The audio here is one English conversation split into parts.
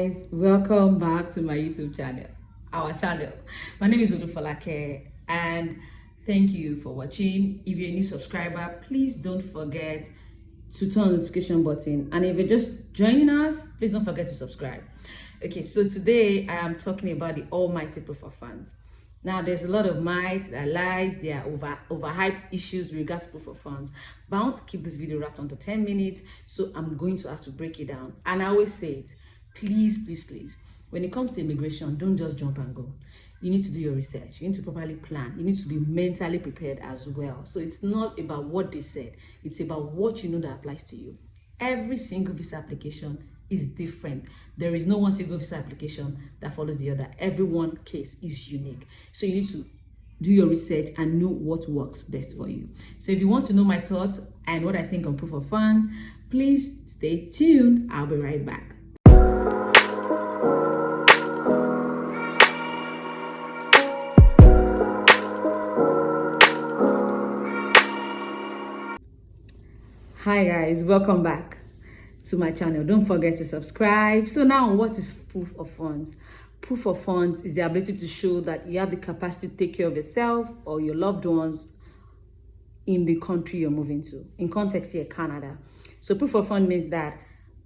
guys, welcome back to my YouTube channel, our channel. My name is Olufalake and thank you for watching. If you're a new subscriber, please don't forget to turn on the notification button, and if you're just joining us, please don't forget to subscribe. Okay, so today I am talking about the almighty proof of funds. Now, there's a lot of myths, there are lies, there are overhyped issues with regards to proof of funds. But I want to keep this video wrapped onto 10 minutes, so I'm going to have to break it down. And I always say it, please, when it comes to immigration, don't just jump and go. You need to do your research. You need to properly plan. You need to be mentally prepared as well. So it's not about what they said. It's about what you know that applies to you. Every single visa application is different. There is no one single visa application that follows the other. Every one case is unique. So you need to do your research and know what works best for you. So if you want to know my thoughts and what I think on proof of funds, please stay tuned. I'll be right back. Hi guys, welcome back to my channel. Don't forget to subscribe. So now, what is proof of funds? Proof of funds is the ability to show that you have the capacity to take care of yourself or your loved ones in the country you're moving to. In context here, Canada. So proof of fund means that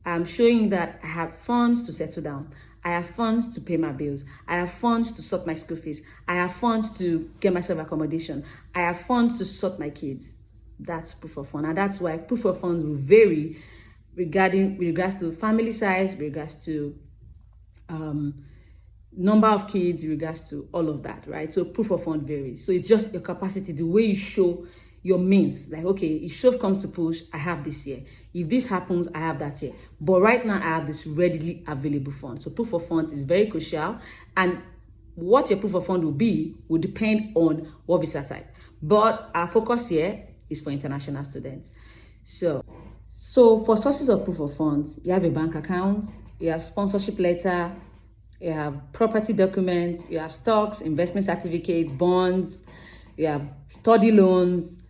I'm showing that I have funds to settle down. I have funds to pay my bills. I have funds to sort my school fees. I have funds to get myself accommodation. I have funds to sort my kids. That's proof of fund, and that's why proof of funds will vary with regards to family size, with regards to number of kids, with regards to all of that, right? So proof of fund varies. So it's just your capacity, the way you show your means. Like, okay, if shove comes to push, I have this here. If this happens, I have that here. But right now, I have this readily available fund. So proof of funds is very crucial, and what your proof of fund will be will depend on what visa type. But our focus here is for international students. So for sources of proof of funds, you have a bank account, you have sponsorship letter, you have property documents, you have stocks, investment certificates, bonds, you have study loans.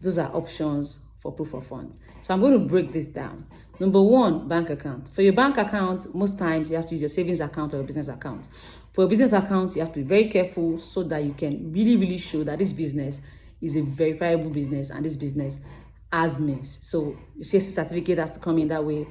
Those are options for proof of funds. So I'm going to break this down. Number one, bank account. For your bank account, most times you have to use your savings account or your business account. For your business account, you have to be very careful so that you can really show that this business is a verifiable business and this business has means. So your CSC certificate has to come in that way.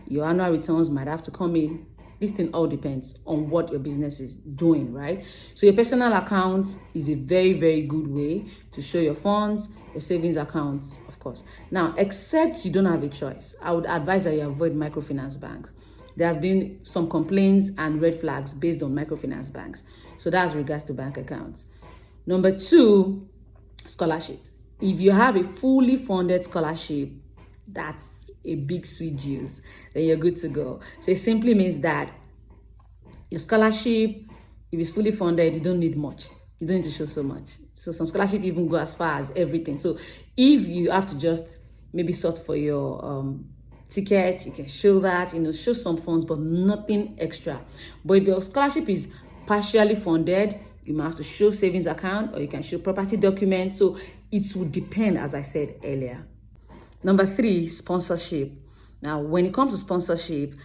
Your annual returns might have to come in. This thing all depends on what your business is doing, right? So your personal account is a very good way to show your funds, your savings accounts, of course. Now, except you don't have a choice, I would advise that you avoid microfinance banks. There has been some complaints and red flags based on microfinance banks. So that's regards to bank accounts. Number two, scholarships. If you have a fully funded scholarship, that's a big sweet juice, then you're good to go. So it simply means that your scholarship, if it's fully funded, you don't need much. You don't need to show so much. So some scholarship even go as far as everything. So if you have to just maybe sort for your ticket, you can show that, show some funds, but nothing extra. But if your scholarship is partially funded, you might have to show savings account, or you can show property documents. So it would depend, as I said earlier. Number three, sponsorship. Now, when it comes to sponsorship,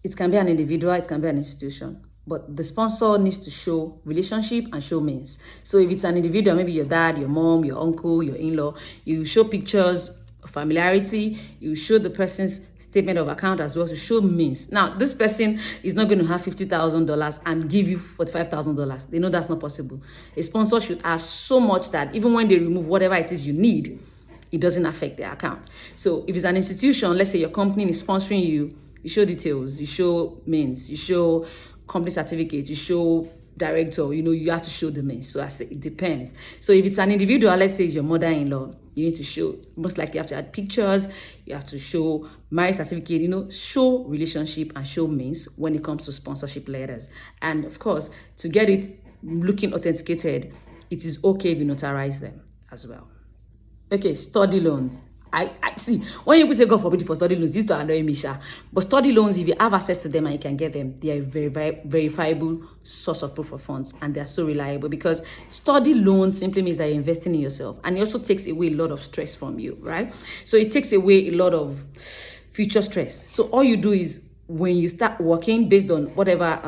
it can be an individual, it can be an institution. But the sponsor needs to show relationship and show means. So if it's an individual, maybe your dad, your mom, your uncle, your in-law, you show pictures of familiarity, you show the person's statement of account as well to show means. Now, this person is not going to have $50,000 and give you $45,000. They know that's not possible. A sponsor should have so much that even when they remove whatever it is you need, it doesn't affect their account. So if it's an institution, let's say your company is sponsoring you, you show details, you show means, you show company certificate, you show director, you have to show the means. So I say it depends. So if it's an individual, let's say it's your mother-in-law, you need to show, most likely you have to add pictures, you have to show marriage certificate, show relationship and show means when it comes to sponsorship letters. And of course, to get it looking authenticated, it is okay if you notarize them as well. Okay, study loans. I see, when people say God forbid for study loans, this is to annoy me, but study loans, if you have access to them and you can get them, they are a very verifiable source of proof of funds, and they're so reliable, because study loans simply means that you're investing in yourself, and it also takes away a lot of stress from you, right? So it takes away a lot of future stress. So all you do is when you start working based on whatever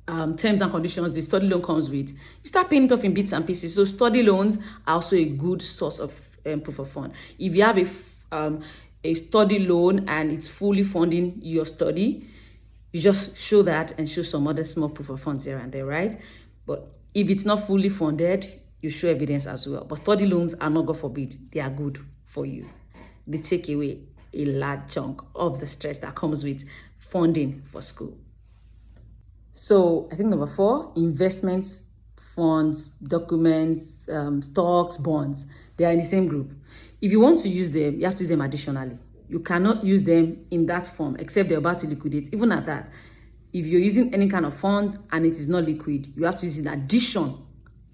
terms and conditions the study loan comes with, you start paying it off in bits and pieces. So study loans are also a good source of proof of fund. If you have a study loan and it's fully funding your study, you just show that and show some other small proof of funds here and there, right? But if it's not fully funded, you show evidence as well. But study loans are not, God forbid, they are good for you. They take away a large chunk of the stress that comes with funding for school. So I think number 4, investments, funds, documents, stocks, bonds, they are in the same group. If you want to use them, you have to use them additionally. You cannot use them in that form except they're about to liquidate. Even at that, if you're using any kind of funds and it is not liquid, you have to use in addition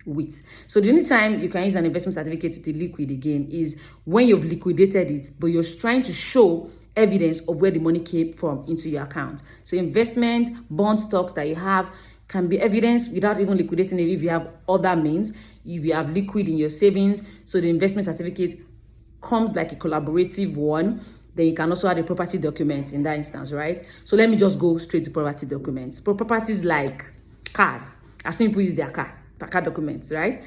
with. So the only time you can use an investment certificate with a liquid again is when you've liquidated it, but you're trying to show evidence of where the money came from into your account. So investment, bond, stocks that you have can be evidence without even liquidating it if you have other means. If you have liquid in your savings, so the investment certificate comes like a collaborative one. Then you can also add a property document in that instance, right? So let me just go straight to property documents. Properties like cars. As some people use their car documents, right?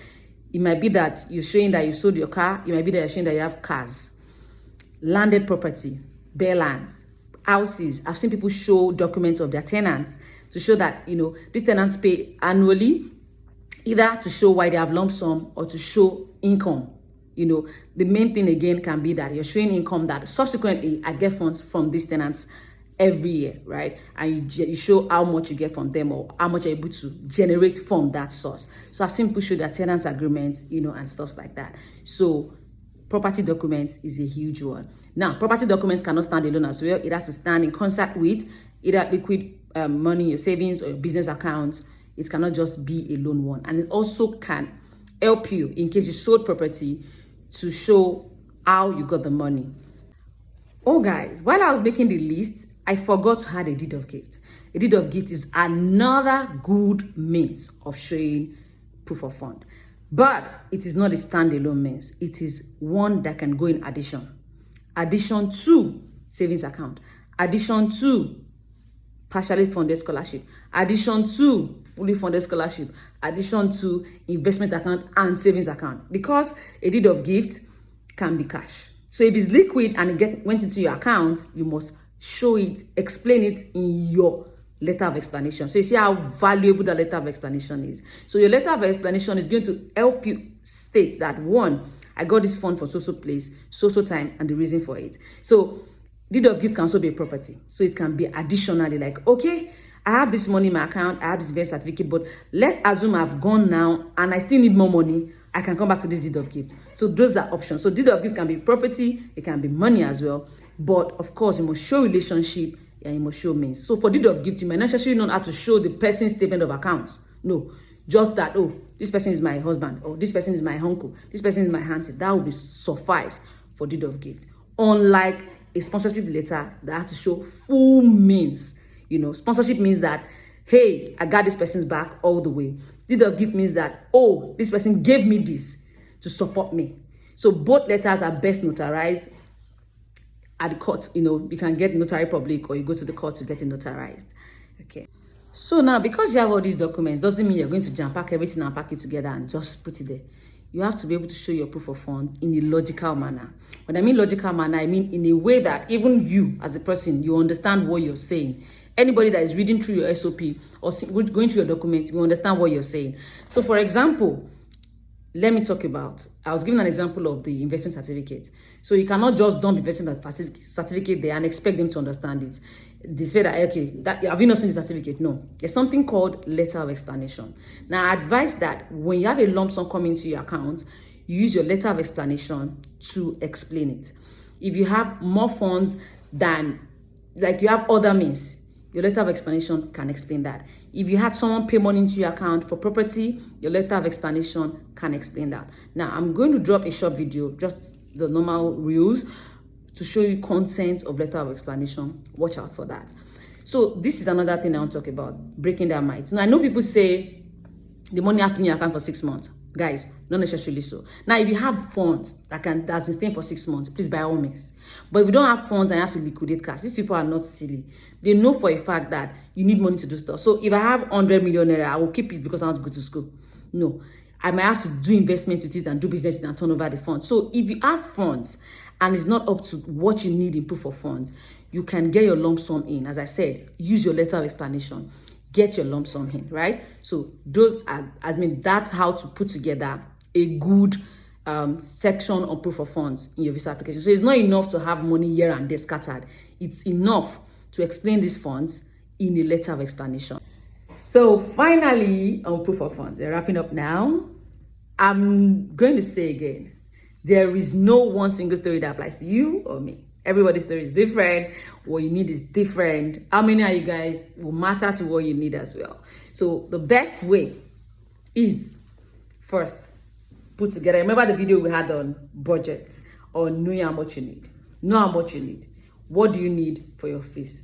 It might be that you're showing that you sold your car. It might be that you're showing that you have cars. Landed property, bare lands, houses. I've seen people show documents of their tenants to show that, these tenants pay annually, either to show why they have lump sum or to show income. The main thing again can be that you're showing income that subsequently I get funds from these tenants every year, right? And you show how much you get from them or how much you're able to generate from that source. So I've seen people show their tenants agreements, and stuff like that. So property documents is a huge one. Now, property documents cannot stand alone as well. It has to stand in concert with either liquid money, your savings or your business account. It cannot just be a loan one. And it also can help you in case you sold property to show how you got the money. Oh guys, while I was making the list, I forgot to add a deed of gift. A deed of gift is another good means of showing proof of fund. But it is not a standalone means. It is one that can go in addition. Addition to savings account. Addition to partially funded scholarship. Addition to fully funded scholarship. Addition to investment account and savings account. Because a deed of gift can be cash. So if it's liquid and it went into your account, you must show it, explain it in your letter of explanation. So you see how valuable the letter of explanation is. So your letter of explanation is going to help you state that, 1, I got this fund for so place, so time, and the reason for it. So deed of gift can also be a property. So it can be additionally like, okay, I have this money in my account, I have this investment certificate, but let's assume I've gone now and I still need more money. I can come back to this deed of gift. So those are options. So deed of gift can be property, it can be money as well. But of course, you must show relationship and you must show means. So for deed of gift, you might not necessarily not have to show the person's statement of account. No, just that, this person is my husband, or this person is my uncle, this person is my auntie. That will be suffice for deed of gift. Unlike a sponsorship letter that has to show full means. Sponsorship means that, hey, I got this person's back all the way. Deed of gift means that, this person gave me this to support me. So both letters are best notarized at the court. You can get notary public or you go to the court to get it notarized. Okay. So now, because you have all these documents, doesn't mean you're going to jam pack everything and pack it together and just put it there. You have to be able to show your proof of fund in a logical manner. When I mean logical manner, I mean in a way that even you as a person, you understand what you're saying. Anybody that is reading through your SOP or going through your documents, you understand what you're saying. So for example, let me talk about, I was giving an example of the investment certificate. So you cannot just dump investment certificate there and expect them to understand it. They say that, have you not seen the certificate? No. There's something called letter of explanation. Now, I advise that when you have a lump sum coming to your account, you use your letter of explanation to explain it. If you have more funds than, like you have other means, your letter of explanation can explain that. If you had someone pay money into your account for property, your letter of explanation can explain that. Now, I'm going to drop a short video, just the normal rules, to show you content of letter of explanation. Watch out for that. So this is another thing I want to talk about, breaking that myth. Now, I know people say the money has to be in your account for 6 months. Guys, not necessarily so. Now, if you have funds that's been staying for 6 months, please, by all means. But if you don't have funds and you have to liquidate cash, these people are not silly. They know for a fact that you need money to do stuff. So if I have 100 million naira, I will keep it because I want to go to school. No, I might have to do investments with it and do business and turn over the funds. So if you have funds and it's not up to what you need in proof of funds, you can get your lump sum in. As I said, use your letter of explanation. Get your lump sum in, right? So that's how to put together a good section on proof of funds in your visa application. So it's not enough to have money here and there scattered. It's enough to explain these funds in a letter of explanation. So finally, on proof of funds, we're wrapping up now. I'm going to say again, there is no one single story that applies to you or me. Everybody's story is different. What you need is different. How many are you guys will matter to what you need as well. So the best way is first put together. Remember the video we had on budget or knowing how much you need. Know how much you need. What do you need for your fees?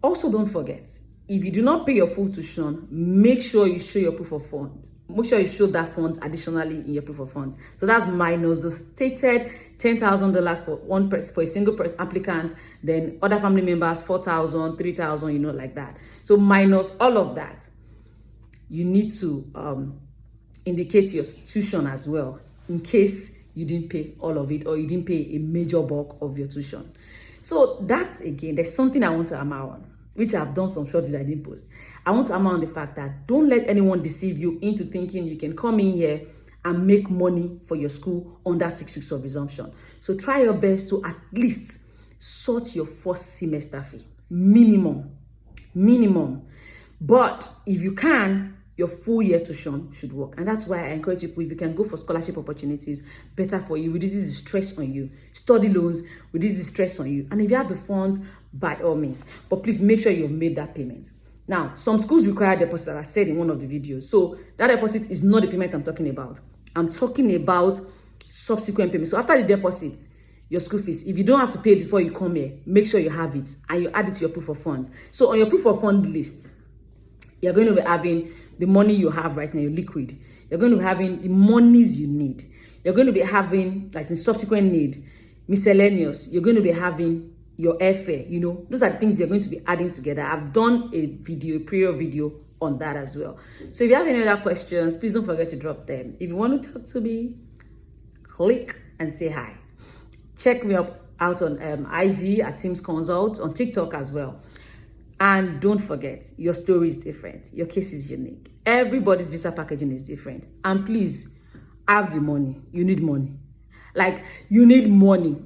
Also, don't forget, if you do not pay your full tuition, make sure you show your proof of funds. Make sure you show that funds additionally in your proof of funds. So that's minus the stated $10,000 for a single applicant, then other family members, 4,000, 3,000, like that. So minus all of that, you need to indicate your tuition as well, in case you didn't pay all of it or you didn't pay a major bulk of your tuition. So that's, again, there's something I want to hammer on, which I've done some short videos I didn't post. I want to hammer on the fact that don't let anyone deceive you into thinking you can come in here and make money for your school under 6 weeks of resumption. So try your best to at least sort your first semester fee. Minimum. But if you can, your full year tuition should work. And that's why I encourage people, if you can go for scholarship opportunities, better for you. Reduces the stress on you. Study loans, reduces the stress on you. And if you have the funds, by all means. But please make sure you've made that payment. Now, some schools require deposit, as I said in one of the videos. So that deposit is not the payment I'm talking about. I'm talking about subsequent payments. So after the deposit, your school fees, if you don't have to pay it before you come here, make sure you have it and you add it to your proof of funds. So on your proof of fund list, you're going to be having the money you have right now, your liquid. You're going to be having the monies you need. You're going to be having, like in subsequent need, miscellaneous. You're going to be having your airfare, those are the things you're going to be adding together. I've done a prior video on that as well. So if you have any other questions, please don't forget to drop them. If you want to talk to me, click and say hi. Check me out on IG at Teams Consult, on TikTok as well. And don't forget, your story is different. Your case is unique. Everybody's visa packaging is different. And please, have the money. You need money. Like, you need money.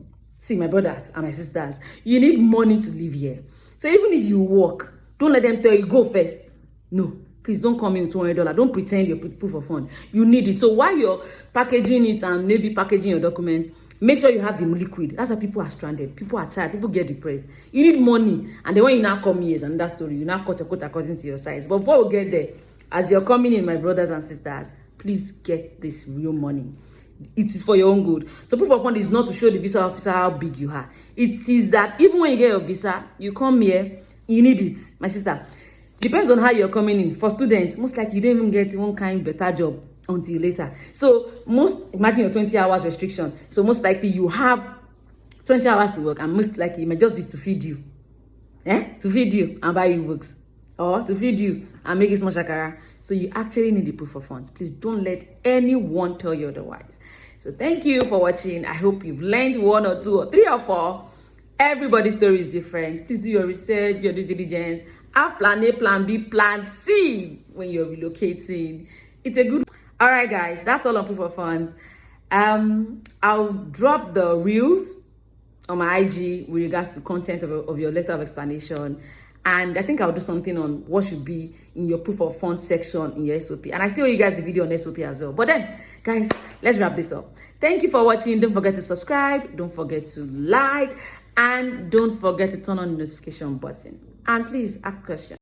See, my brothers and my sisters, you need money to live here. So even if you work, don't let them tell you, go first. No, please don't come in with $200. Don't pretend you're proof of fund. You need it. So while you're packaging it and maybe packaging your documents, make sure you have the liquid. That's why people are stranded. People are tired. People get depressed. You need money. And then when you now come here, is another story. You now cut your coat according to your size. But before we get there, as you're coming in, my brothers and sisters, please get this real money. It is for your own good. So proof of fund is not to show the visa officer how big you are. It is that even when you get your visa, you come here, you need it. My sister, depends on how you're coming in. For students, most likely you don't even get one kind better job until later. So imagine your 20 hours restriction. So most likely you have 20 hours to work, and most likely it might just be to feed you. To feed you and buy you books. Or to feed you and make it small shakara. So you actually need the proof of funds. Please don't let anyone tell you otherwise. So thank you for watching. I hope you've learned 1 or 2 or 3 or 4. Everybody's story is different. Please do your research, your due diligence. Have plan A, plan B, plan C when you're relocating. It's a good. All right, guys, that's all on proof of funds. I'll drop the reels on my IG with regards to content of your letter of explanation. And I think I'll do something on what should be in your proof of funds section in your SOP. And I see all you guys the video on SOP as well. But then, guys, let's wrap this up. Thank you for watching. Don't forget to subscribe. Don't forget to like. And don't forget to turn on the notification button. And please ask questions.